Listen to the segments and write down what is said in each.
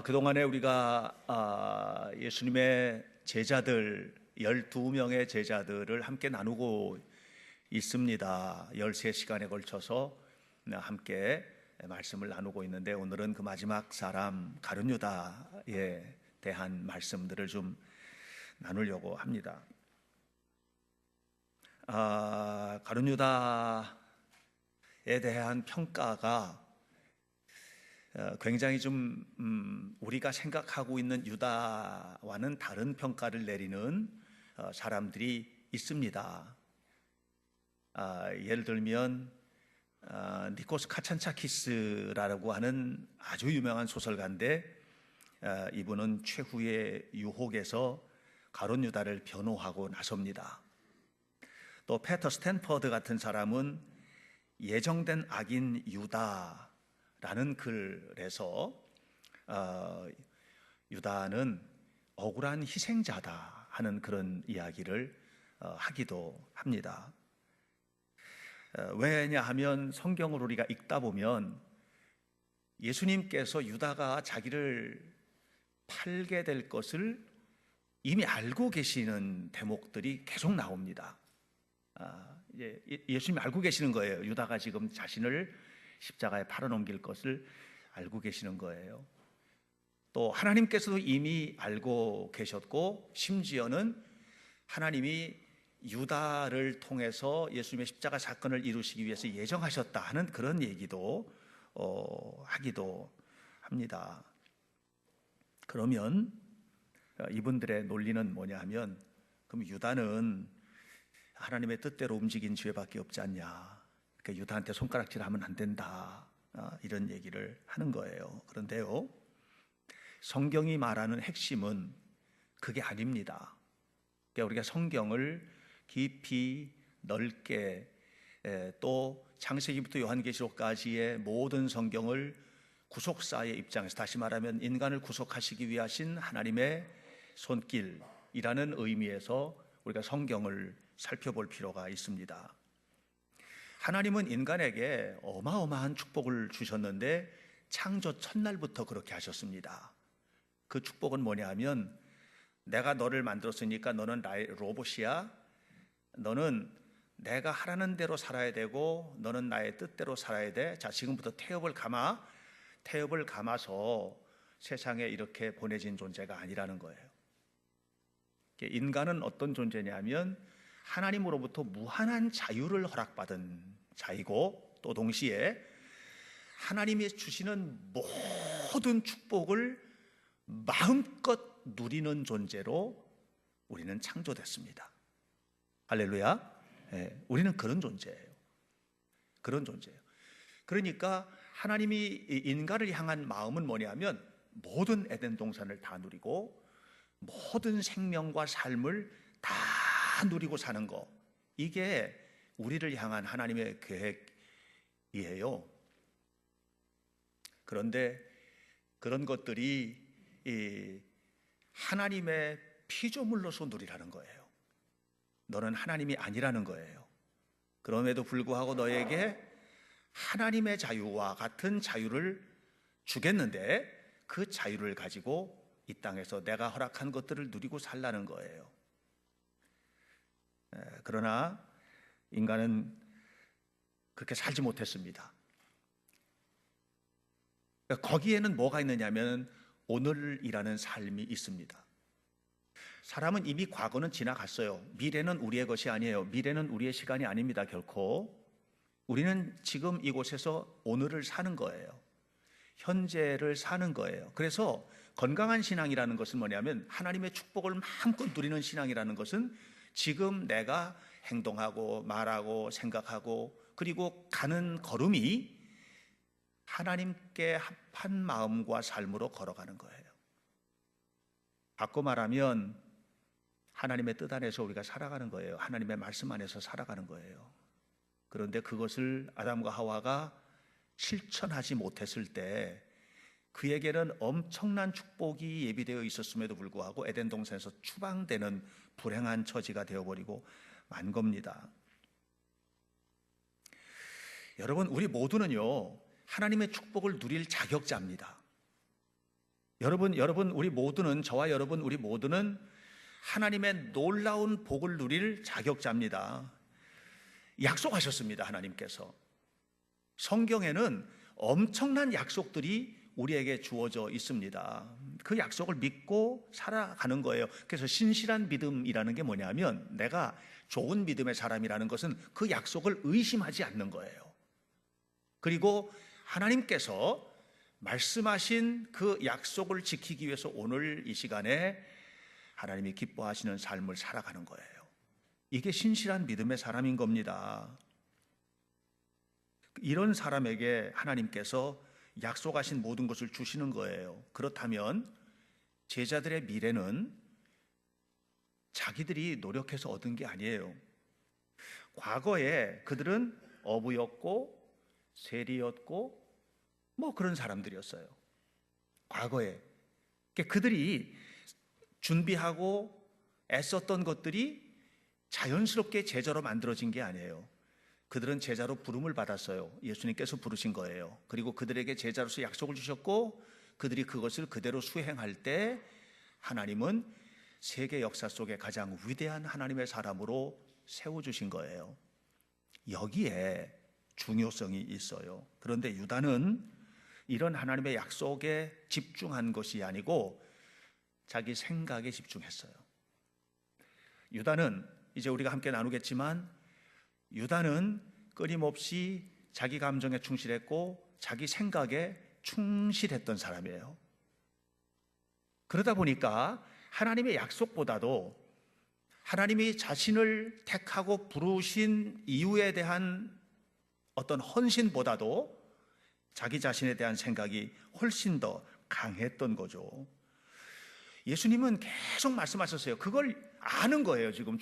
그동안에 우리가 예수님의 제자들 12명의 제자들을 함께 나누고 있습니다. 13시간에 걸쳐서 함께 말씀을 나누고 있는데, 오늘은 그 마지막 사람 가룟 유다에 대한 말씀들을 좀 나누려고 합니다. 가룟 유다에 대한 평가가 굉장히 좀 우리가 생각하고 있는 유다와는 다른 평가를 내리는 사람들이 있습니다. 예를 들면 니코스 카찬차키스라고 하는 아주 유명한 소설가인데, 이분은 최후의 유혹에서 가룟 유다를 변호하고 나섭니다. 또 페터 스탠퍼드 같은 사람은 예정된 악인 유다라는 글에서 유다는 억울한 희생자다 하는 그런 이야기를 하기도 합니다. 왜냐하면 성경을 우리가 읽다 보면 예수님께서 유다가 자기를 팔게 될 것을 이미 알고 계시는 대목들이 계속 나옵니다. 예수님이 알고 계시는 거예요. 유다가 지금 자신을 십자가에 팔아넘길 것을 알고 계시는 거예요. 또 하나님께서도 이미 알고 계셨고, 심지어는 하나님이 유다를 통해서 예수님의 십자가 사건을 이루시기 위해서 예정하셨다 하는 그런 얘기도 하기도 합니다. 그러면 이분들의 논리는 뭐냐 하면, 그럼 유다는 하나님의 뜻대로 움직인 죄밖에 없지 않냐, 그러니까 유다한테 손가락질하면 안 된다, 이런 얘기를 하는 거예요. 그런데요, 성경이 말하는 핵심은 그게 아닙니다. 그러니까 우리가 성경을 깊이 넓게, 또 창세기부터 요한계시록까지의 모든 성경을 구속사의 입장에서, 다시 말하면 인간을 구속하시기 위하신 하나님의 손길이라는 의미에서 우리가 성경을 살펴볼 필요가 있습니다. 하나님은 인간에게 어마어마한 축복을 주셨는데 창조 첫날부터 그렇게 하셨습니다. 그 축복은 뭐냐 하면, 내가 너를 만들었으니까 너는 나의 로봇이야. 너는 내가 하라는 대로 살아야 되고 너는 나의 뜻대로 살아야 돼. 자, 지금부터 태엽을 감아서 세상에 이렇게 보내진 존재가 아니라는 거예요. 인간은 어떤 존재냐면 하나님으로부터 무한한 자유를 허락받은 자이고, 또 동시에 하나님이 주시는 모든 축복을 마음껏 누리는 존재로 우리는 창조됐습니다. 할렐루야. 우리는 그런 존재예요. 그런 존재예요. 그러니까 하나님이 인간을 향한 마음은 뭐냐면, 모든 에덴 동산을 다 누리고 모든 생명과 삶을 다 누리고 사는 거, 이게 우리를 향한 하나님의 계획이에요. 그런데 그런 것들이 하나님의 피조물로서 누리라는 거예요. 너는 하나님이 아니라는 거예요. 그럼에도 불구하고 너에게 하나님의 자유와 같은 자유를 주겠는데, 그 자유를 가지고 이 땅에서 내가 허락한 것들을 누리고 살라는 거예요. 그러나 인간은 그렇게 살지 못했습니다. 거기에는 뭐가 있느냐면 오늘이라는 삶이 있습니다. 사람은 이미 과거는 지나갔어요. 미래는 우리의 것이 아니에요. 미래는 우리의 시간이 아닙니다, 결코. 우리는 지금 이곳에서 오늘을 사는 거예요. 현재를 사는 거예요. 그래서 건강한 신앙이라는 것은 뭐냐면, 하나님의 축복을 마음껏 누리는 신앙이라는 것은 지금 내가 행동하고 말하고 생각하고 그리고 가는 걸음이 하나님께 합한 마음과 삶으로 걸어가는 거예요. 바꿔 말하면 하나님의 뜻 안에서 우리가 살아가는 거예요. 하나님의 말씀 안에서 살아가는 거예요. 그런데 그것을 아담과 하와가 실천하지 못했을 때 그에게는 엄청난 축복이 예비되어 있었음에도 불구하고 에덴 동산에서 추방되는 불행한 처지가 되어버리고 만 겁니다. 여러분, 우리 모두는요, 하나님의 축복을 누릴 자격자입니다. 여러분 우리 모두는, 저와 여러분 우리 모두는 하나님의 놀라운 복을 누릴 자격자입니다. 약속하셨습니다. 하나님께서. 성경에는 엄청난 약속들이 우리에게 주어져 있습니다. 그 약속을 믿고 살아가는 거예요. 그래서 신실한 믿음이라는 게 뭐냐면, 내가 좋은 믿음의 사람이라는 것은 그 약속을 의심하지 않는 거예요. 그리고 하나님께서 말씀하신 그 약속을 지키기 위해서 오늘 이 시간에 하나님이 기뻐하시는 삶을 살아가는 거예요. 이게 신실한 믿음의 사람인 겁니다. 이런 사람에게 하나님께서 약속하신 모든 것을 주시는 거예요. 그렇다면 제자들의 미래는 자기들이 노력해서 얻은 게 아니에요. 과거에 그들은 어부였고 세리였고 뭐 그런 사람들이었어요. 과거에. 그들이 준비하고 애썼던 것들이 자연스럽게 제자로 만들어진 게 아니에요. 그들은 제자로 부름을 받았어요. 예수님께서 부르신 거예요. 그리고 그들에게 제자로서 약속을 주셨고, 그들이 그것을 그대로 수행할 때 하나님은 세계 역사 속에 가장 위대한 하나님의 사람으로 세워주신 거예요. 여기에 중요성이 있어요. 그런데 유다는 이런 하나님의 약속에 집중한 것이 아니고 자기 생각에 집중했어요. 유다는, 이제 우리가 함께 나누겠지만, 유다는 끊임없이 자기 감정에 충실했고 자기 생각에 충실했던 사람이에요. 그러다 보니까 하나님의 약속보다도 하나님이 자신을 택하고 부르신 이유에 대한 어떤 헌신보다도 자기 자신에 대한 생각이 훨씬 더 강했던 거죠. 예수님은 계속 말씀하셨어요. 그걸 아는 거예요. 지금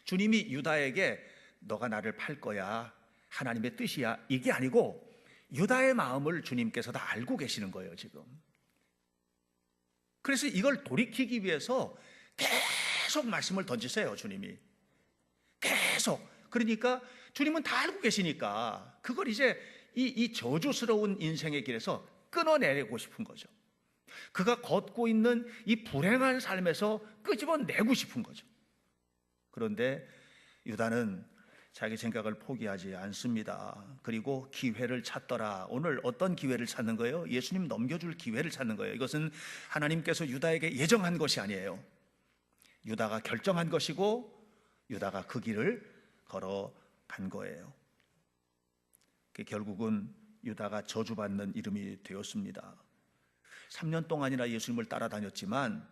주님이 유다에게 너가 나를 팔 거야, 하나님의 뜻이야, 이게 아니고 유다의 마음을 주님께서 다 알고 계시는 거예요. 지금. 그래서 이걸 돌이키기 위해서 계속 말씀을 던지세요. 주님이 계속. 그러니까 주님은 다 알고 계시니까 그걸 이제 이 저주스러운 인생의 길에서 끊어내고 싶은 거죠. 그가 걷고 있는 이 불행한 삶에서 끄집어내고 싶은 거죠. 그런데 유다는 자기 생각을 포기하지 않습니다. 그리고 기회를 찾더라. 오늘 어떤 기회를 찾는 거예요? 예수님 넘겨줄 기회를 찾는 거예요. 이것은 하나님께서 유다에게 예정한 것이 아니에요. 유다가 결정한 것이고 유다가 그 길을 걸어간 거예요. 결국은 유다가 저주받는 이름이 되었습니다. 3년 동안이나 예수님을 따라다녔지만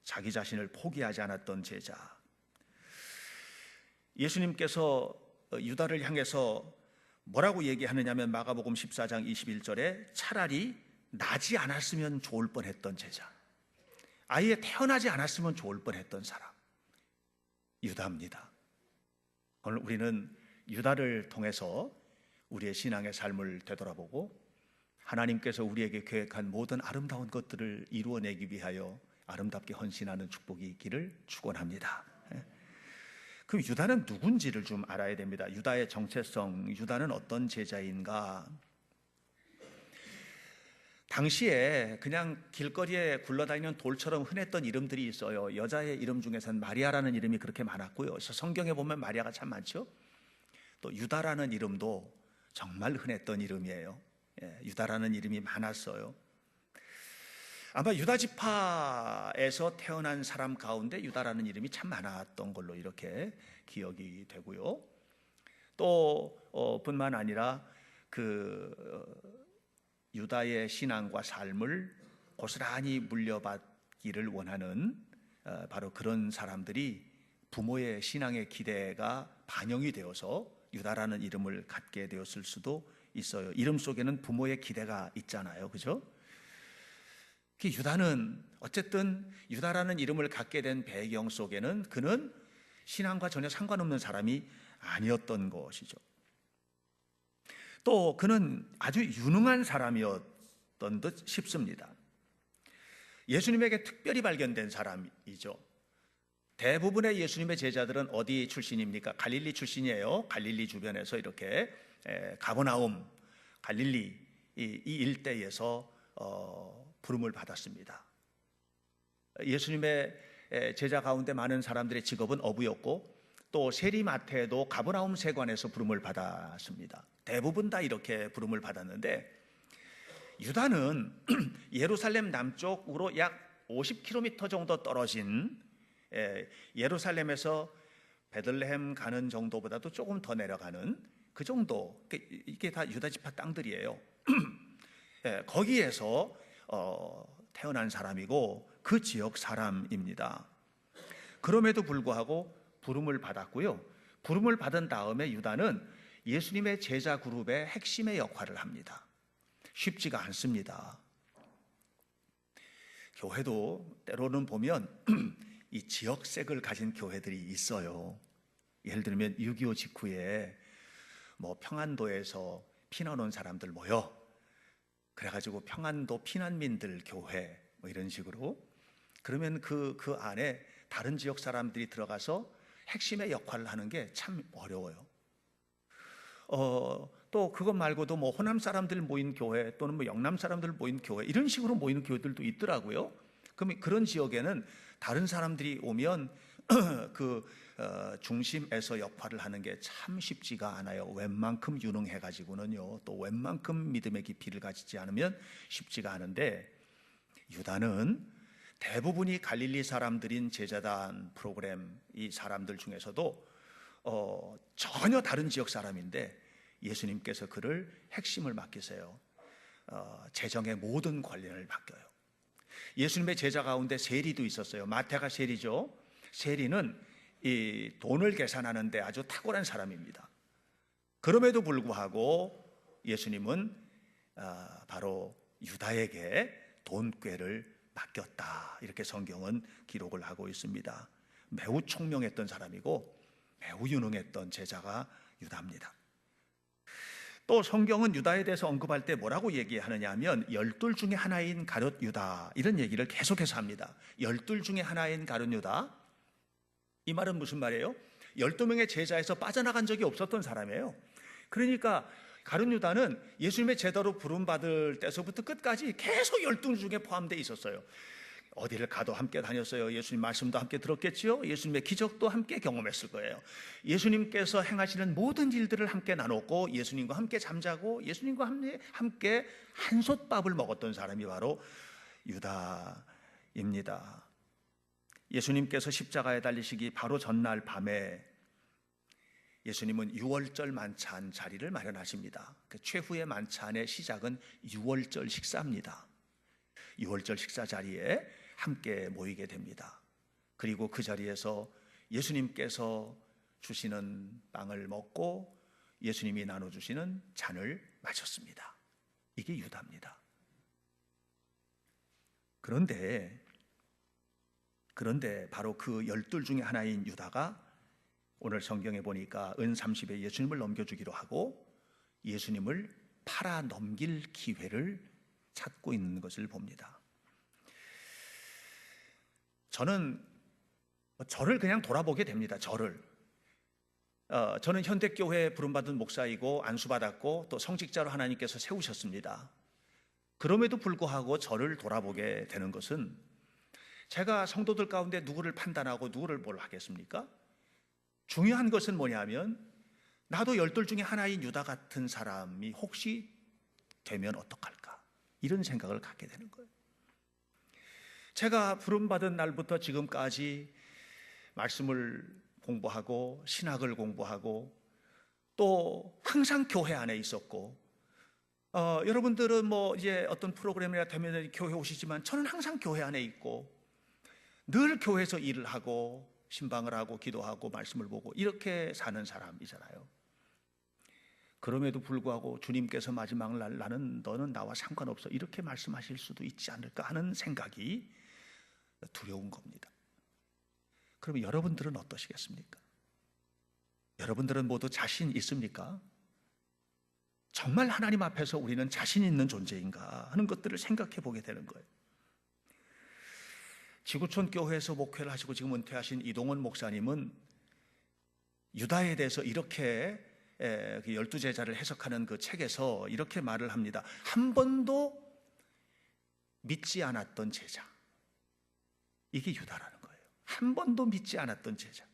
자기 자신을 포기하지 않았던 제자. 예수님께서 유다를 향해서 뭐라고 얘기하느냐면, 마가복음 14장 21절에 차라리 나지 않았으면 좋을 뻔했던 제자, 아예 태어나지 않았으면 좋을 뻔했던 사람, 유다입니다. 오늘 우리는 유다를 통해서 우리의 신앙의 삶을 되돌아보고 하나님께서 우리에게 계획한 모든 아름다운 것들을 이루어내기 위하여 아름답게 헌신하는 축복이 있기를 축원합니다. 그럼 유다는 누군지를 좀 알아야 됩니다. 유다의 정체성, 유다는 어떤 제자인가? 당시에 그냥 길거리에 굴러다니는 돌처럼 흔했던 이름들이 있어요. 여자의 이름 중에서는 마리아라는 이름이 그렇게 많았고요. 그래서 성경에 보면 마리아가 참 많죠. 또 유다라는 이름도 정말 흔했던 이름이에요. 유다라는 이름이 많았어요. 아마 유다 지파에서 태어난 사람 가운데 유다라는 이름이 참 많았던 걸로 이렇게 기억이 되고요. 또 뿐만 아니라 유다의 신앙과 삶을 고스란히 물려받기를 원하는 바로 그런 사람들이 부모의 신앙의 기대가 반영이 되어서 유다라는 이름을 갖게 되었을 수도 있어요. 이름 속에는 부모의 기대가 있잖아요. 그죠? 유다는 어쨌든 유다라는 이름을 갖게 된 배경 속에는 그는 신앙과 전혀 상관없는 사람이 아니었던 것이죠. 또 그는 아주 유능한 사람이었던 듯 싶습니다. 예수님에게 특별히 발견된 사람이죠. 대부분의 예수님의 제자들은 어디 출신입니까? 갈릴리 출신이에요. 갈릴리 주변에서 이렇게 가버나움, 갈릴리 이 일대에서 부름을 받았습니다. 예수님의 제자 가운데 많은 사람들의 직업은 어부였고 또 세리마태도 가버나움 세관에서 부름을 받았습니다. 대부분 다 이렇게 부름을 받았는데 유다는 예루살렘 남쪽으로 약 50km 정도 떨어진 예루살렘에서 베들레헴 가는 정도보다도 조금 더 내려가는 그 정도, 이게 다 유다 지파 땅들이에요. 거기에서 태어난 사람이고 그 지역 사람입니다. 그럼에도 불구하고 부름을 받았고요. 부름을 받은 다음에 유다는 예수님의 제자 그룹의 핵심의 역할을 합니다. 쉽지가 않습니다. 교회도 때로는 보면 이 지역색을 가진 교회들이 있어요. 예를 들면 6.25 직후에 평안도에서 피난 온 사람들 모여 그래가지고 평안도 피난민들 교회 이런 식으로, 그러면 그 안에 다른 지역 사람들이 들어가서 핵심의 역할을 하는 게 참 어려워요. 또 그것 말고도 호남 사람들 모인 교회 또는 영남 사람들 모인 교회 이런 식으로 모이는 교회들도 있더라고요. 그럼 그런 지역에는 다른 사람들이 오면 중심에서 역할을 하는 게 참 쉽지가 않아요. 웬만큼 유능해가지고는요, 또 웬만큼 믿음의 깊이를 가지지 않으면 쉽지가 않은데, 유다는 대부분이 갈릴리 사람들인 제자단 프로그램 이 사람들 중에서도 전혀 다른 지역 사람인데 예수님께서 그를 핵심을 맡기세요. 재정의 모든 관련을 맡겨요. 예수님의 제자 가운데 세리도 있었어요. 마태가 세리죠. 세리는 이 돈을 계산하는데 아주 탁월한 사람입니다. 그럼에도 불구하고 예수님은 바로 유다에게 돈꾀를 맡겼다, 이렇게 성경은 기록을 하고 있습니다. 매우 총명했던 사람이고 매우 유능했던 제자가 유다입니다. 또 성경은 유다에 대해서 언급할 때 뭐라고 얘기하느냐 하면 12 중에 하나인 가룟 유다, 이런 얘기를 계속해서 합니다. 12 중에 하나인 가룟 유다, 이 말은 무슨 말이에요? 12명의 제자에서 빠져나간 적이 없었던 사람이에요. 그러니까 가룟 유다는 예수님의 제자로 부름받을 때서부터 끝까지 계속 12 중에 포함되어 있었어요. 어디를 가도 함께 다녔어요. 예수님 말씀도 함께 들었겠지요. 예수님의 기적도 함께 경험했을 거예요. 예수님께서 행하시는 모든 일들을 함께 나눴고 예수님과 함께 잠자고 예수님과 함께 한솥밥을 먹었던 사람이 바로 유다입니다. 예수님께서 십자가에 달리시기 바로 전날 밤에 예수님은 유월절 만찬 자리를 마련하십니다. 그 최후의 만찬의 시작은 유월절 식사입니다. 유월절 식사 자리에 함께 모이게 됩니다. 그리고 그 자리에서 예수님께서 주시는 빵을 먹고 예수님이 나눠주시는 잔을 마셨습니다. 이게 유다입니다. 그런데 바로 그 12 중에 하나인 유다가 오늘 성경에 보니까 은 30에 예수님을 넘겨주기로 하고 예수님을 팔아 넘길 기회를 찾고 있는 것을 봅니다. 저는 저를 그냥 돌아보게 됩니다. 저는 현대교회 부름받은 목사이고 안수받았고 또 성직자로 하나님께서 세우셨습니다. 그럼에도 불구하고 저를 돌아보게 되는 것은, 제가 성도들 가운데 누구를 판단하고 누구를 뭘 하겠습니까? 중요한 것은 뭐냐면 나도 12 중에 하나인 유다 같은 사람이 혹시 되면 어떡할까, 이런 생각을 갖게 되는 거예요. 제가 부름받은 날부터 지금까지 말씀을 공부하고 신학을 공부하고 또 항상 교회 안에 있었고, 여러분들은 이제 어떤 프로그램이나 되면 교회 오시지만 저는 항상 교회 안에 있고 늘 교회에서 일을 하고 신방을 하고 기도하고 말씀을 보고 이렇게 사는 사람이잖아요. 그럼에도 불구하고 주님께서 마지막 날 나는 너는 나와 상관없어 이렇게 말씀하실 수도 있지 않을까 하는 생각이 두려운 겁니다. 그러면 여러분들은 어떠시겠습니까? 여러분들은 모두 자신 있습니까? 정말 하나님 앞에서 우리는 자신 있는 존재인가 하는 것들을 생각해 보게 되는 거예요. 지구촌 교회에서 목회를 하시고 지금 은퇴하신 이동원 목사님은 유다에 대해서 이렇게 12 제자를 해석하는 그 책에서 이렇게 말을 합니다. 한 번도 믿지 않았던 제자, 이게 유다라는 거예요. 한 번도 믿지 않았던 제자.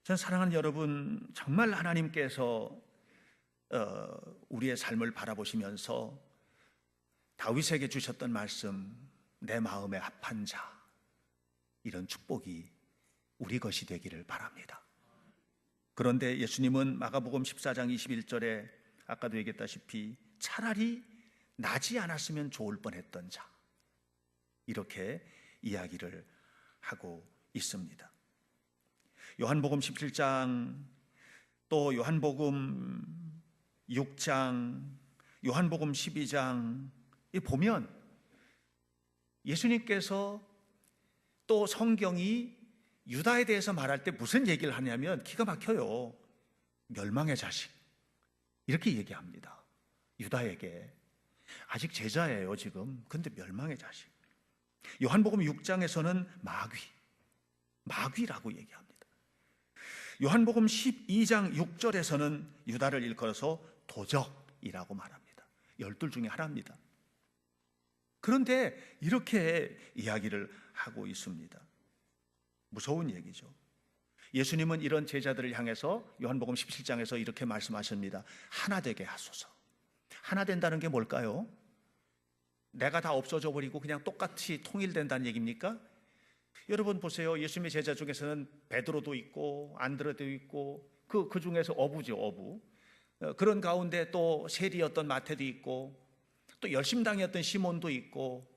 전 사랑하는 여러분, 정말 하나님께서 우리의 삶을 바라보시면서 다윗에게 주셨던 말씀, 내 마음에 합한 자, 이런 축복이 우리 것이 되기를 바랍니다. 그런데 예수님은 마가복음 14장 21절에 아까도 얘기했다시피 차라리 나지 않았으면 좋을 뻔했던 자, 이렇게 이야기를 하고 있습니다. 요한복음 17장, 또 요한복음 6장, 요한복음 12장 이 보면 예수님께서 또 성경이 유다에 대해서 말할 때 무슨 얘기를 하냐면 기가 막혀요. 멸망의 자식, 이렇게 얘기합니다. 유다에게 아직 제자예요 지금. 근데 멸망의 자식. 요한복음 6장에서는 마귀라고 얘기합니다. 요한복음 12장 6절에서는 유다를 일컬어서 도적이라고 말합니다. 12 중에 하나입니다. 그런데 이렇게 이야기를 하고 있습니다. 무서운 얘기죠. 예수님은 이런 제자들을 향해서 요한복음 17장에서 이렇게 말씀하십니다. 하나 되게 하소서. 하나 된다는 게 뭘까요? 내가 다 없어져 버리고 그냥 똑같이 통일된다는 얘기입니까? 여러분 보세요. 예수님의 제자 중에서는 베드로도 있고 안드레도 있고 그 중에서 어부죠, 어부. 그런 가운데 또 세리였던 마태도 있고 또 열심당이었던 시몬도 있고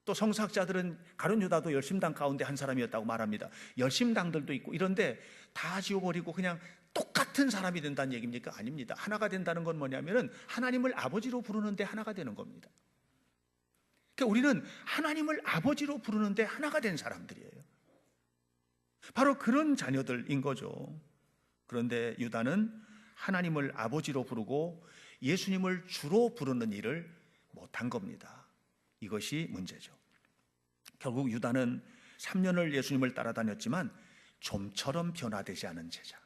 또 성사학자들은 가룟 유다도 열심당 가운데 한 사람이었다고 말합니다. 열심당들도 있고 이런데 다 지워버리고 그냥 똑같은 사람이 된다는 얘기입니까? 아닙니다. 하나가 된다는 건 뭐냐면은 하나님을 아버지로 부르는데 하나가 되는 겁니다. 그러니까 우리는 하나님을 아버지로 부르는데 하나가 된 사람들이에요. 바로 그런 자녀들인 거죠. 그런데 유다는 하나님을 아버지로 부르고 예수님을 주로 부르는 일을 못한 겁니다. 이것이 문제죠. 결국 유다는 3년을 예수님을 따라다녔지만 좀처럼 변화되지 않은 제자,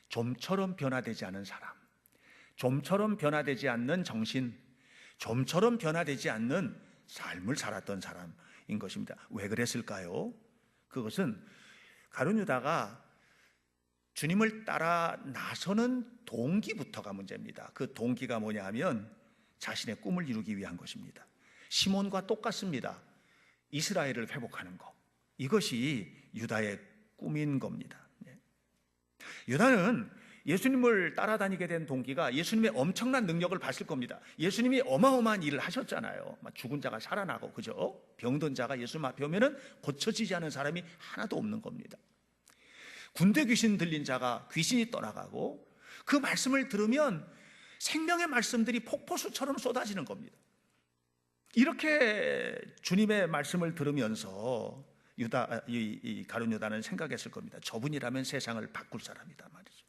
좀처럼 변화되지 않은 사람, 좀처럼 변화되지 않는 정신, 좀처럼 변화되지 않는 삶을 살았던 사람인 것입니다. 왜 그랬을까요? 그것은 가룟 유다가 주님을 따라 나서는 동기부터가 문제입니다. 그 동기가 뭐냐 하면 자신의 꿈을 이루기 위한 것입니다. 시몬과 똑같습니다. 이스라엘을 회복하는 것, 이것이 유다의 꿈인 겁니다. 유다는 예수님을 따라다니게 된 동기가 예수님의 엄청난 능력을 봤을 겁니다. 예수님이 어마어마한 일을 하셨잖아요. 죽은 자가 살아나고, 그죠? 병든 자가 예수님 앞에 오면은 고쳐지지 않은 사람이 하나도 없는 겁니다. 군대 귀신 들린 자가 귀신이 떠나가고, 그 말씀을 들으면 생명의 말씀들이 폭포수처럼 쏟아지는 겁니다. 이렇게 주님의 말씀을 들으면서 가룟 유다는 생각했을 겁니다. 저분이라면 세상을 바꿀 사람이다 말이죠.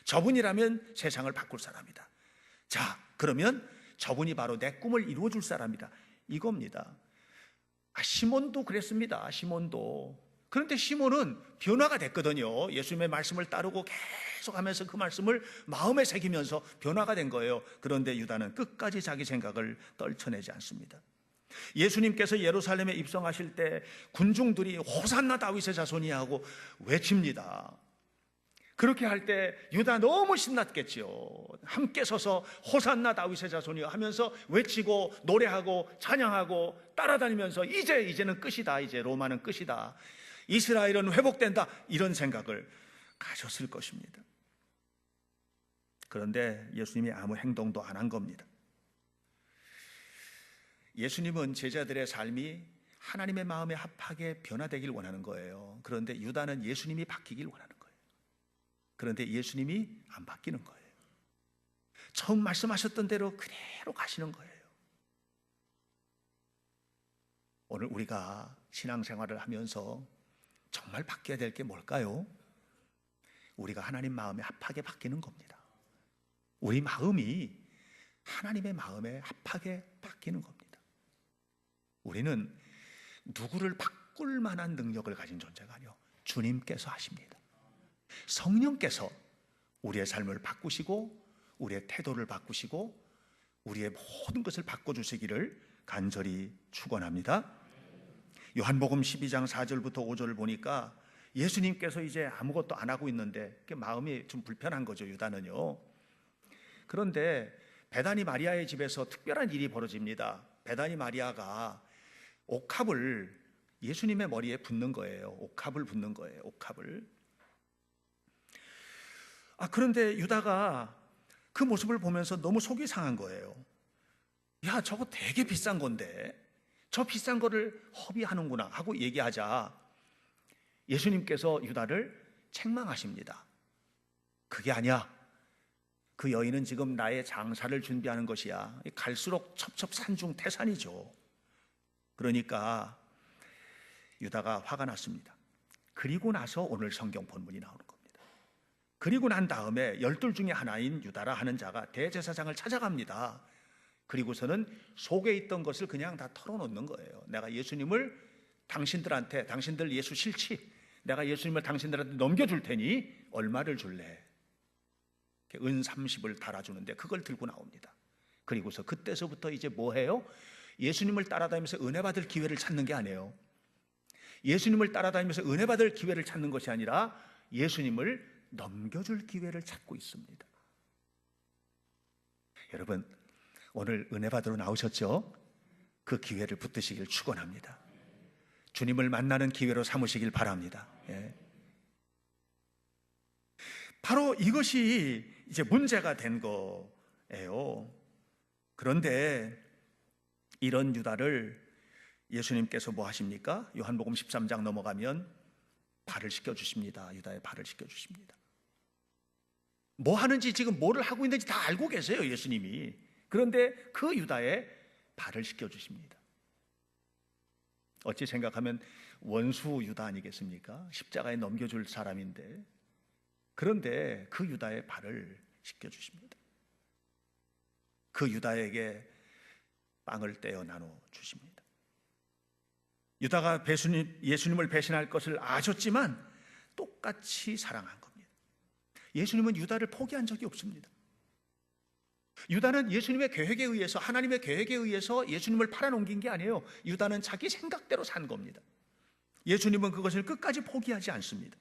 저분이라면 세상을 바꿀 사람이다. 자, 그러면 저분이 바로 내 꿈을 이루어줄 사람이다, 이겁니다. 시몬도 그랬습니다. 시몬도. 그런데 시몬은 변화가 됐거든요. 예수님의 말씀을 따르고 계속하면서 그 말씀을 마음에 새기면서 변화가 된 거예요. 그런데 유다는 끝까지 자기 생각을 떨쳐내지 않습니다. 예수님께서 예루살렘에 입성하실 때 군중들이 호산나 다윗의 자손이 하고 외칩니다. 그렇게 할 때 유다 너무 신났겠지요. 함께 서서 호산나 다윗의 자손이 하면서 외치고 노래하고 찬양하고 따라다니면서 이제는 끝이다, 이제 로마는 끝이다, 이스라엘은 회복된다, 이런 생각을 가졌을 것입니다. 그런데 예수님이 아무 행동도 안 한 겁니다. 예수님은 제자들의 삶이 하나님의 마음에 합하게 변화되길 원하는 거예요. 그런데 유다는 예수님이 바뀌길 원하는 거예요. 그런데 예수님이 안 바뀌는 거예요. 처음 말씀하셨던 대로 그대로 가시는 거예요. 오늘 우리가 신앙생활을 하면서 정말 바뀌어야 될 게 뭘까요? 우리가 하나님 마음에 합하게 바뀌는 겁니다. 우리 마음이 하나님의 마음에 합하게 바뀌는 겁니다. 우리는 누구를 바꿀 만한 능력을 가진 존재가 아니요, 주님께서 하십니다. 성령께서 우리의 삶을 바꾸시고 우리의 태도를 바꾸시고 우리의 모든 것을 바꿔주시기를 간절히 축원합니다. 요한복음 12장 4절부터 5절을 보니까 예수님께서 이제 아무것도 안 하고 있는데 마음이 좀 불편한 거죠, 유다는요. 그런데 베다니 마리아의 집에서 특별한 일이 벌어집니다. 베다니 마리아가 옥합을 예수님의 머리에 붓는 거예요. 옥합을 붓는 거예요. 옥합을. 그런데 유다가 그 모습을 보면서 너무 속이 상한 거예요. 야, 저거 되게 비싼 건데 저 비싼 거를 허비하는구나 하고 얘기하자 예수님께서 유다를 책망하십니다. 그게 아니야. 그 여인은 지금 나의 장사를 준비하는 것이야. 갈수록 첩첩산중태산이죠. 그러니까 유다가 화가 났습니다. 그리고 나서 오늘 성경 본문이 나오는 겁니다. 그리고 난 다음에 12 중에 하나인 유다라 하는 자가 대제사장을 찾아갑니다. 그리고서는 속에 있던 것을 그냥 다 털어놓는 거예요. 내가 예수님을 당신들한테, 당신들 예수 싫지? 내가 예수님을 당신들한테 넘겨줄 테니 얼마를 줄래? 은 30을 달아주는데 그걸 들고 나옵니다. 그리고서 그때서부터 이제 뭐 해요? 예수님을 따라다니면서 은혜 받을 기회를 찾는 게 아니에요. 예수님을 따라다니면서 은혜 받을 기회를 찾는 것이 아니라 예수님을 넘겨줄 기회를 찾고 있습니다. 여러분, 오늘 은혜 받으러 나오셨죠? 그 기회를 붙드시길 축원합니다. 주님을 만나는 기회로 삼으시길 바랍니다. 예. 바로 이것이 이제 문제가 된 거예요. 그런데 이런 유다를 예수님께서 뭐 하십니까? 요한복음 13장 넘어가면 발을 씻겨주십니다. 유다의 발을 씻겨주십니다. 뭐 하는지 지금 뭐를 하고 있는지 다 알고 계세요, 예수님이. 그런데 그 유다의 발을 씻겨주십니다. 어찌 생각하면 원수 유다 아니겠습니까? 십자가에 넘겨줄 사람인데, 그런데 그 유다의 발을 씻겨주십니다. 그 유다에게 빵을 떼어 나눠 주십니다. 유다가 예수님을 배신할 것을 아셨지만 똑같이 사랑한 겁니다. 예수님은 유다를 포기한 적이 없습니다. 유다는 예수님의 계획에 의해서, 하나님의 계획에 의해서 예수님을 팔아넘긴 게 아니에요. 유다는 자기 생각대로 산 겁니다. 예수님은 그것을 끝까지 포기하지 않습니다.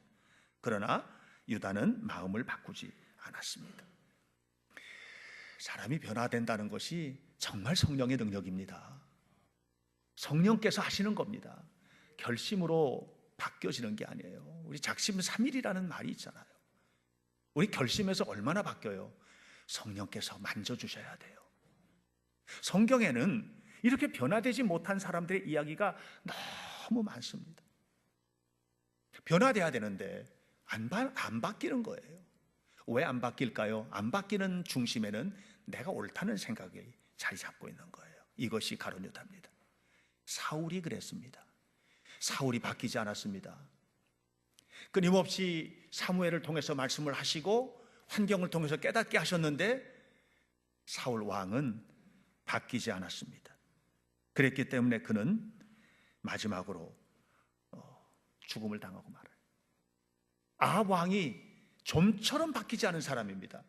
그러나 유다는 마음을 바꾸지 않았습니다. 사람이 변화된다는 것이 정말 성령의 능력입니다. 성령께서 하시는 겁니다. 결심으로 바뀌어지는 게 아니에요. 우리 작심삼일이라는 말이 있잖아요. 우리 결심에서 얼마나 바뀌어요? 성령께서 만져주셔야 돼요. 성경에는 이렇게 변화되지 못한 사람들의 이야기가 너무 많습니다. 변화돼야 되는데 안 바뀌는 거예요. 왜 안 바뀔까요? 안 바뀌는 중심에는 내가 옳다는 생각이 자리 잡고 있는 거예요. 이것이 가룟 유다입니다. 사울이 그랬습니다. 사울이 바뀌지 않았습니다. 끊임없이 사무엘을 통해서 말씀을 하시고 환경을 통해서 깨닫게 하셨는데 사울 왕은 바뀌지 않았습니다. 그랬기 때문에 그는 마지막으로 죽음을 당하고 말아요. 아합 왕이 좀처럼 바뀌지 않은 사람입니다.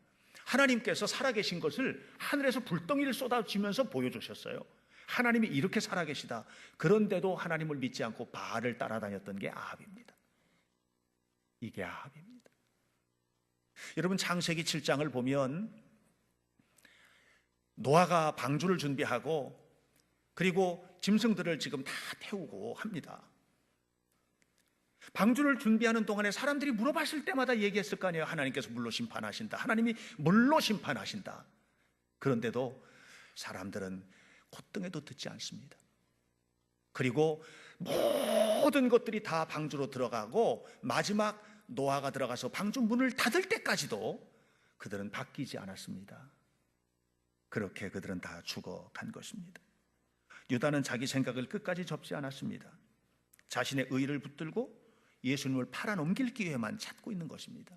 하나님께서 살아계신 것을 하늘에서 불덩이를 쏟아지면서 보여주셨어요. 하나님이 이렇게 살아계시다. 그런데도 하나님을 믿지 않고 바알을 따라다녔던 게 아합입니다. 이게 아합입니다. 여러분, 창세기 7장을 보면 노아가 방주를 준비하고 그리고 짐승들을 지금 다 태우고 합니다. 방주를 준비하는 동안에 사람들이 물어봤을 때마다 얘기했을 거 아니에요. 하나님께서 물로 심판하신다. 하나님이 물로 심판하신다. 그런데도 사람들은 콧등에도 듣지 않습니다. 그리고 모든 것들이 다 방주로 들어가고 마지막 노아가 들어가서 방주 문을 닫을 때까지도 그들은 바뀌지 않았습니다. 그렇게 그들은 다 죽어간 것입니다. 유다는 자기 생각을 끝까지 접지 않았습니다. 자신의 의의를 붙들고 예수님을 팔아넘길 기회만 찾고 있는 것입니다.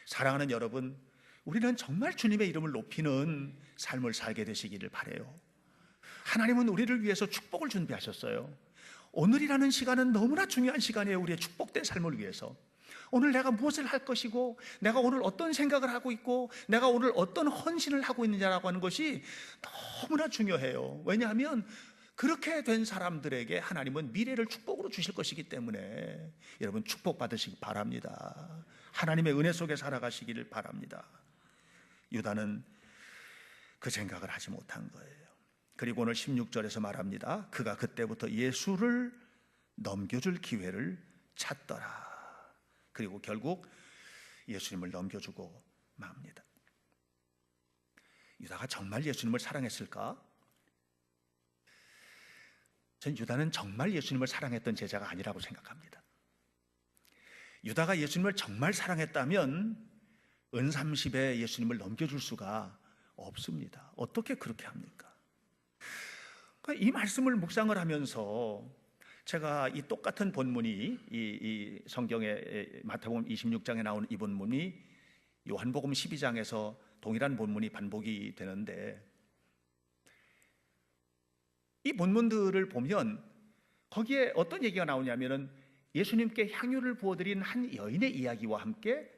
사랑하는 여러분, 우리는 정말 주님의 이름을 높이는 삶을 살게 되시기를 바라요. 하나님은 우리를 위해서 축복을 준비하셨어요. 오늘이라는 시간은 너무나 중요한 시간이에요. 우리의 축복된 삶을 위해서. 오늘 내가 무엇을 할 것이고, 내가 오늘 어떤 생각을 하고 있고, 내가 오늘 어떤 헌신을 하고 있느냐라고 하는 것이 너무나 중요해요. 왜냐하면 그렇게 된 사람들에게 하나님은 미래를 축복으로 주실 것이기 때문에 여러분 축복 받으시기 바랍니다. 하나님의 은혜 속에 살아가시기를 바랍니다. 유다는 그 생각을 하지 못한 거예요. 그리고 오늘 16절에서 말합니다. 그가 그때부터 예수를 넘겨줄 기회를 찾더라. 그리고 결국 예수님을 넘겨주고 맙니다. 유다가 정말 예수님을 사랑했을까? 전 유다는 정말 예수님을 사랑했던 제자가 아니라고 생각합니다. 유다가 예수님을 정말 사랑했다면 은30에 예수님을 넘겨줄 수가 없습니다. 어떻게 그렇게 합니까? 그러니까 이 말씀을 묵상을 하면서 제가 이 똑같은 본문이 이 성경의 마태복음 26장에 나오는 이 본문이 요한복음 12장에서 동일한 본문이 반복이 되는데, 이 본문들을 보면 거기에 어떤 얘기가 나오냐면은 예수님께 향유를 부어드린 한 여인의 이야기와 함께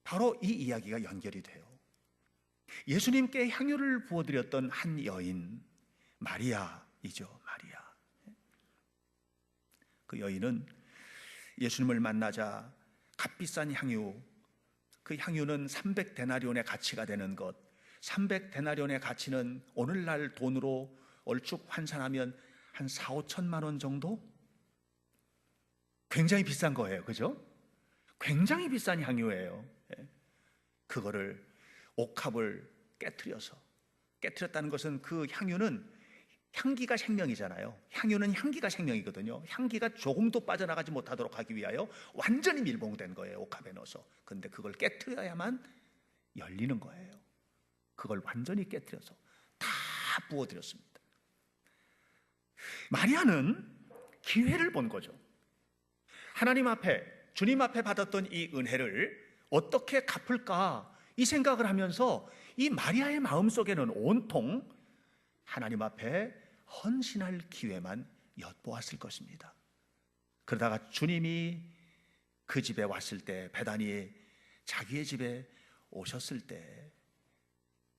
바로 이 이야기가 연결이 돼요. 예수님께 향유를 부어드렸던 한 여인, 마리아이죠. 마리아. 그 여인은 예수님을 만나자 값비싼 향유, 그 향유는 300데나리온의 가치가 되는 것, 300데나리온의 가치는 오늘날 돈으로 얼추 환산하면 한 4, 5천만 원 정도? 굉장히 비싼 거예요. 그죠? 굉장히 비싼 향유예요. 그거를 옥합을 깨트렸다는 것은 그 향유는 향기가 생명이잖아요. 향유는 향기가 생명이거든요. 향기가 조금도 빠져나가지 못하도록 하기 위하여 완전히 밀봉된 거예요. 옥합에 넣어서. 근데 그걸 깨트려야만 열리는 거예요. 그걸 완전히 깨트려서 다 부어드렸습니다. 마리아는 기회를 본 거죠. 하나님 앞에, 주님 앞에 받았던 이 은혜를 어떻게 갚을까, 이 생각을 하면서 이 마리아의 마음속에는 온통 하나님 앞에 헌신할 기회만 엿보았을 것입니다. 그러다가 주님이 그 집에 왔을 때, 베다니에 자기의 집에 오셨을 때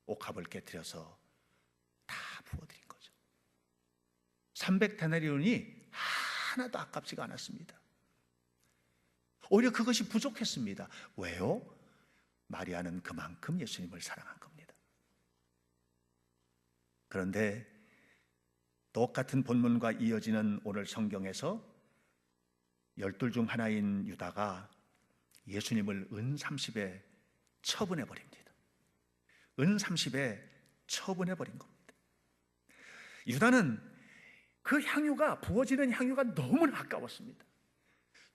옥합을 깨트려서 다 부어드린 거죠. 300데나리온이 하나도 아깝지가 않았습니다. 오히려 그것이 부족했습니다. 왜요? 마리아는 그만큼 예수님을 사랑한 겁니다. 그런데 똑같은 본문과 이어지는 오늘 성경에서 12 중 하나인 유다가 예수님을 은30에 처분해 버립니다. 은30에 처분해 버린 겁니다. 유다는 그 향유가, 부어지는 향유가 너무나 아까웠습니다.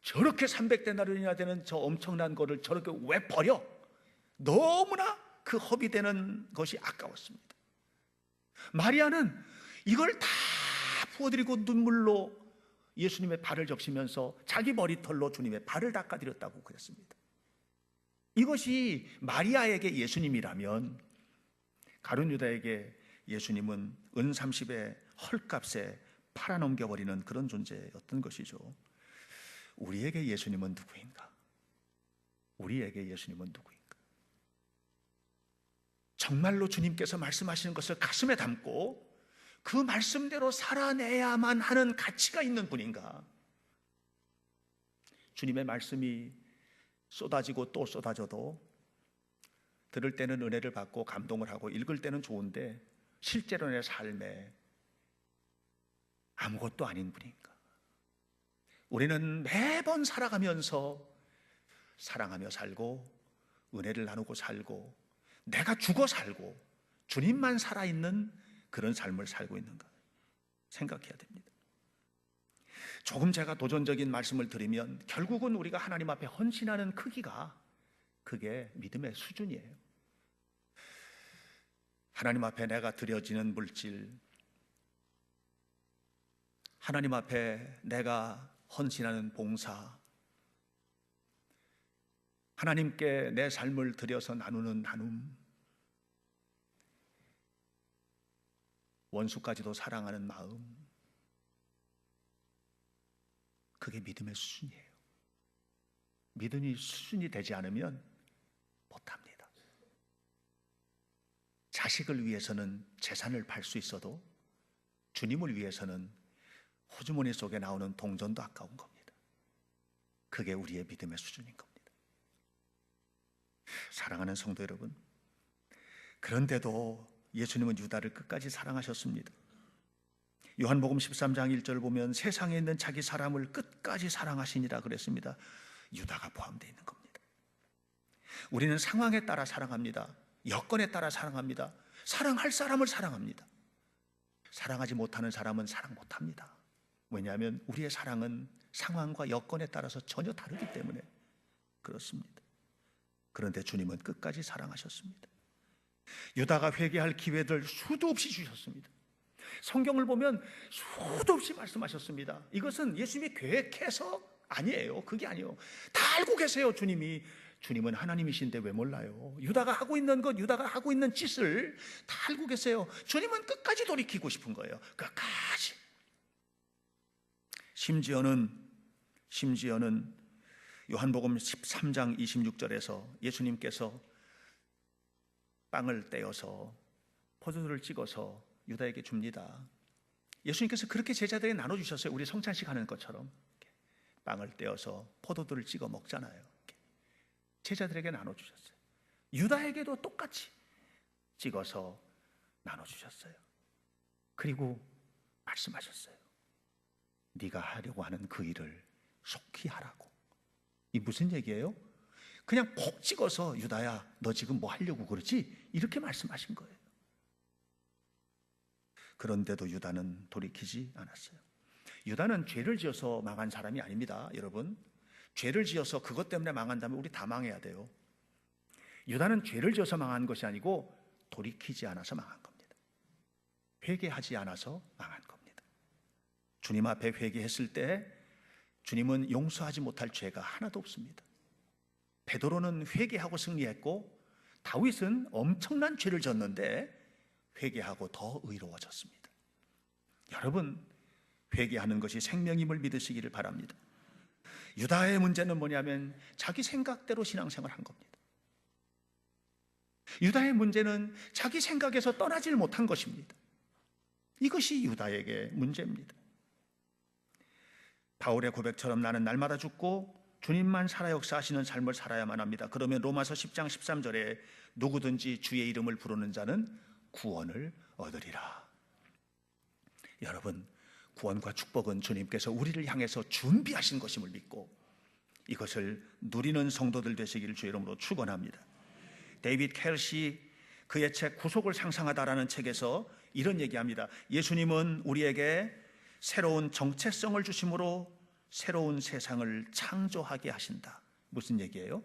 저렇게 300데나리온이나 되는 저 엄청난 거를 저렇게 왜 버려? 너무나 그 허비되는 것이 아까웠습니다. 마리아는 이걸 다 부어드리고 눈물로 예수님의 발을 적시면서 자기 머리털로 주님의 발을 닦아드렸다고 그랬습니다. 이것이 마리아에게 예수님이라면 가룟 유다에게 예수님은 은30의 헐값에 팔아넘겨버리는 그런 존재였던 것이죠. 우리에게 예수님은 누구인가? 우리에게 예수님은 누구인가? 정말로 주님께서 말씀하시는 것을 가슴에 담고 그 말씀대로 살아내야만 하는 가치가 있는 분인가? 주님의 말씀이 쏟아지고 또 쏟아져도 들을 때는 은혜를 받고 감동을 하고 읽을 때는 좋은데 실제로 내 삶에 아무것도 아닌 분인가? 우리는 매번 살아가면서 사랑하며 살고 은혜를 나누고 살고 내가 죽어 살고 주님만 살아있는 그런 삶을 살고 있는가 생각해야 됩니다. 조금 제가 도전적인 말씀을 드리면 결국은 우리가 하나님 앞에 헌신하는 크기가 그게 믿음의 수준이에요. 하나님 앞에 내가 드려지는 물질, 하나님 앞에 내가 헌신하는 봉사, 하나님께 내 삶을 드려서 나누는 나눔, 원수까지도 사랑하는 마음, 그게 믿음의 수준이에요. 믿음이 수준이 되지 않으면 못합니다. 자식을 위해서는 재산을 팔 수 있어도 주님을 위해서는 호주머니 속에 나오는 동전도 아까운 겁니다. 그게 우리의 믿음의 수준인 겁니다. 사랑하는 성도 여러분, 그런데도 예수님은 유다를 끝까지 사랑하셨습니다. 요한복음 13장 1절 보면 세상에 있는 자기 사람을 끝까지 사랑하시니라 그랬습니다. 유다가 포함되어 있는 겁니다. 우리는 상황에 따라 사랑합니다. 여건에 따라 사랑합니다. 사랑할 사람을 사랑합니다. 사랑하지 못하는 사람은 사랑 못합니다. 왜냐하면 우리의 사랑은 상황과 여건에 따라서 전혀 다르기 때문에 그렇습니다. 그런데 주님은 끝까지 사랑하셨습니다. 유다가 회개할 기회를 수도 없이 주셨습니다. 성경을 보면 수도 없이 말씀하셨습니다. 이것은 예수님이 계획해서 아니에요. 그게 아니에요. 다 알고 계세요. 주님은 하나님이신데 왜 몰라요? 유다가 하고 있는 것, 유다가 하고 있는 짓을 다 알고 계세요. 주님은 끝까지 돌이키고 싶은 거예요. 끝까지. 심지어는 요한복음 13장 26절에서 예수님께서 빵을 떼어서 포도주를 찍어서 유다에게 줍니다. 예수님께서 그렇게 제자들에게 나눠주셨어요. 우리 성찬식 하는 것처럼 빵을 떼어서 포도주를 찍어 먹잖아요. 제자들에게 나눠주셨어요. 유다에게도 똑같이 찍어서 나눠주셨어요. 그리고 말씀하셨어요. 네가 하려고 하는 그 일을 속히 하라고. 이 무슨 얘기예요? 그냥 콕 찍어서 유다야 너 지금 뭐 하려고 그러지? 이렇게 말씀하신 거예요. 그런데도 유다는 돌이키지 않았어요. 유다는 죄를 지어서 망한 사람이 아닙니다. 여러분, 죄를 지어서 그것 때문에 망한다면 우리 다 망해야 돼요. 유다는 죄를 지어서 망한 것이 아니고 돌이키지 않아서 망한 겁니다. 회개하지 않아서 망한 겁니다. 주님 앞에 회개했을 때 주님은 용서하지 못할 죄가 하나도 없습니다. 베드로는 회개하고 승리했고 다윗은 엄청난 죄를 졌는데 회개하고 더 의로워졌습니다. 여러분, 회개하는 것이 생명임을 믿으시기를 바랍니다. 유다의 문제는 뭐냐면 자기 생각대로 신앙생활을 한 겁니다. 유다의 문제는 자기 생각에서 떠나질 못한 것입니다. 이것이 유다에게 문제입니다. 바울의 고백처럼 나는 날마다 죽고 주님만 살아 역사하시는 삶을 살아야만 합니다. 그러면 로마서 10장 13절에 누구든지 주의 이름을 부르는 자는 구원을 얻으리라. 여러분, 구원과 축복은 주님께서 우리를 향해서 준비하신 것임을 믿고 이것을 누리는 성도들 되시기를 주의 이름으로 축원합니다. 데이빗 켈시 그의 책 구속을 상상하다라는 책에서 이런 얘기합니다. 예수님은 우리에게 새로운 정체성을 주심으로 새로운 세상을 창조하게 하신다. 무슨 얘기예요?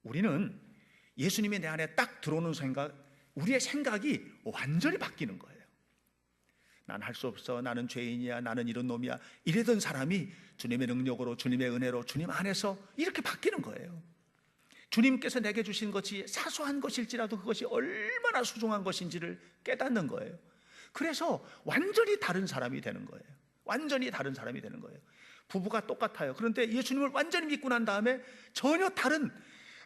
우리는 예수님이 내 안에 딱 들어오는 순간 우리의 생각이 완전히 바뀌는 거예요. 난 할 수 없어, 나는 죄인이야, 나는 이런 놈이야, 이러던 사람이 주님의 능력으로, 주님의 은혜로, 주님 안에서 이렇게 바뀌는 거예요. 주님께서 내게 주신 것이 사소한 것일지라도 그것이 얼마나 소중한 것인지를 깨닫는 거예요. 그래서 완전히 다른 사람이 되는 거예요. 완전히 다른 사람이 되는 거예요. 부부가 똑같아요. 그런데 예수님을 완전히 믿고 난 다음에 전혀 다른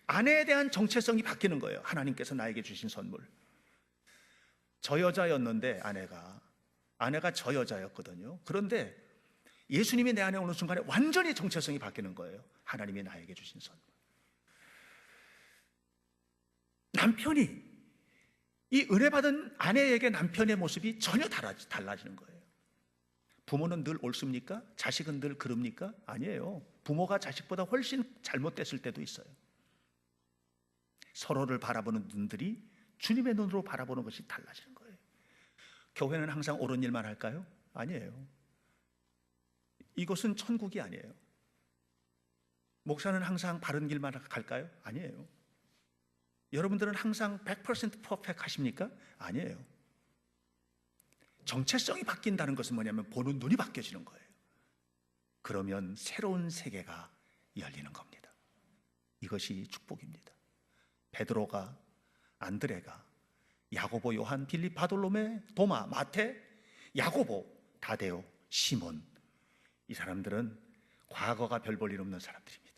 아내에 대한 정체성이 바뀌는 거예요. 하나님께서 나에게 주신 선물. 저 여자였는데 아내가 저 여자였거든요. 그런데 예수님이 내 안에 오는 순간에 완전히 정체성이 바뀌는 거예요. 하나님이 나에게 주신 선물. 남편이 이 은혜 받은 아내에게 남편의 모습이 전혀 달라지는 거예요. 부모는 늘 옳습니까? 자식은 늘 그럽니까? 아니에요. 부모가 자식보다 훨씬 잘못됐을 때도 있어요. 서로를 바라보는 눈들이 주님의 눈으로 바라보는 것이 달라지는 거예요. 교회는 항상 옳은 일만 할까요? 아니에요. 이것은 천국이 아니에요. 목사는 항상 바른 길만 갈까요? 아니에요. 여러분들은 항상 100% 퍼펙트 하십니까? 아니에요. 정체성이 바뀐다는 것은 뭐냐면 보는 눈이 바뀌어지는 거예요. 그러면 새로운 세계가 열리는 겁니다. 이것이 축복입니다. 베드로가, 안드레가, 야고보, 요한, 빌립, 바돌로메, 도마, 마태, 야고보, 다데오, 시몬, 이 사람들은 과거가 별 볼 일 없는 사람들입니다.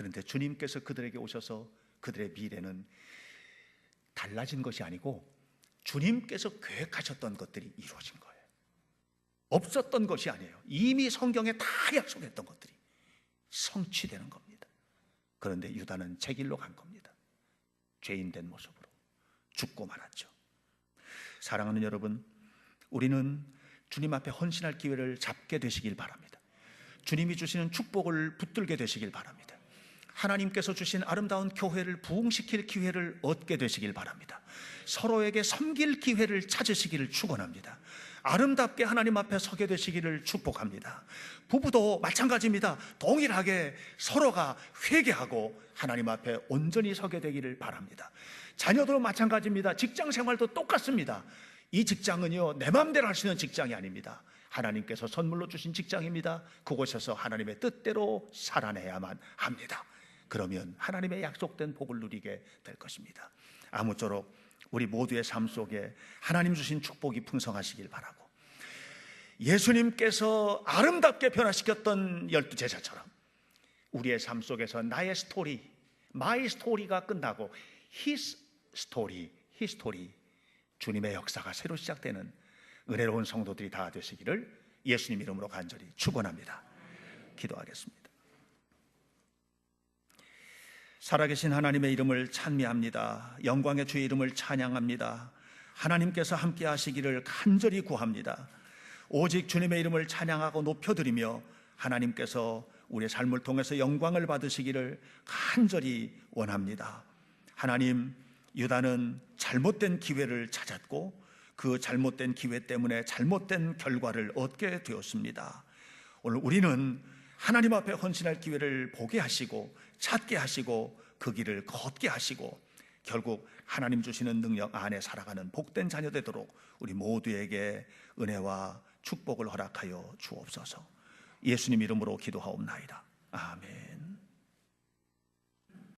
그런데 주님께서 그들에게 오셔서 그들의 미래는 달라진 것이 아니고 주님께서 계획하셨던 것들이 이루어진 거예요. 없었던 것이 아니에요. 이미 성경에 다 약속했던 것들이 성취되는 겁니다. 그런데 유다는 제 길로 간 겁니다. 죄인된 모습으로 죽고 말았죠. 사랑하는 여러분, 우리는 주님 앞에 헌신할 기회를 잡게 되시길 바랍니다. 주님이 주시는 축복을 붙들게 되시길 바랍니다. 하나님께서 주신 아름다운 교회를 부흥시킬 기회를 얻게 되시길 바랍니다. 서로에게 섬길 기회를 찾으시기를 축원합니다. 아름답게 하나님 앞에 서게 되시기를 축복합니다. 부부도 마찬가지입니다. 동일하게 서로가 회개하고 하나님 앞에 온전히 서게 되기를 바랍니다. 자녀도 마찬가지입니다. 직장 생활도 똑같습니다. 이 직장은요, 내 마음대로 할 수 있는 직장이 아닙니다. 하나님께서 선물로 주신 직장입니다. 그곳에서 하나님의 뜻대로 살아내야만 합니다. 그러면 하나님의 약속된 복을 누리게 될 것입니다. 아무쪼록 우리 모두의 삶 속에 하나님 주신 축복이 풍성하시길 바라고, 예수님께서 아름답게 변화시켰던 12제자처럼 우리의 삶 속에서 나의 스토리, 마이 스토리가 끝나고 His 스토리, 주님의 역사가 새로 시작되는 은혜로운 성도들이 다 되시기를 예수님 이름으로 간절히 축원합니다. 기도하겠습니다. 살아계신 하나님의 이름을 찬미합니다. 영광의 주의 이름을 찬양합니다. 하나님께서 함께 하시기를 간절히 구합니다. 오직 주님의 이름을 찬양하고 높여드리며 하나님께서 우리의 삶을 통해서 영광을 받으시기를 간절히 원합니다. 하나님, 유다는 잘못된 기회를 찾았고 그 잘못된 기회 때문에 잘못된 결과를 얻게 되었습니다. 오늘 우리는 하나님 앞에 헌신할 기회를 보게 하시고 찾게 하시고 그 길을 걷게 하시고 결국 하나님 주시는 능력 안에 살아가는 복된 자녀 되도록 우리 모두에게 은혜와 축복을 허락하여 주옵소서. 예수님 이름으로 기도하옵나이다. 아멘.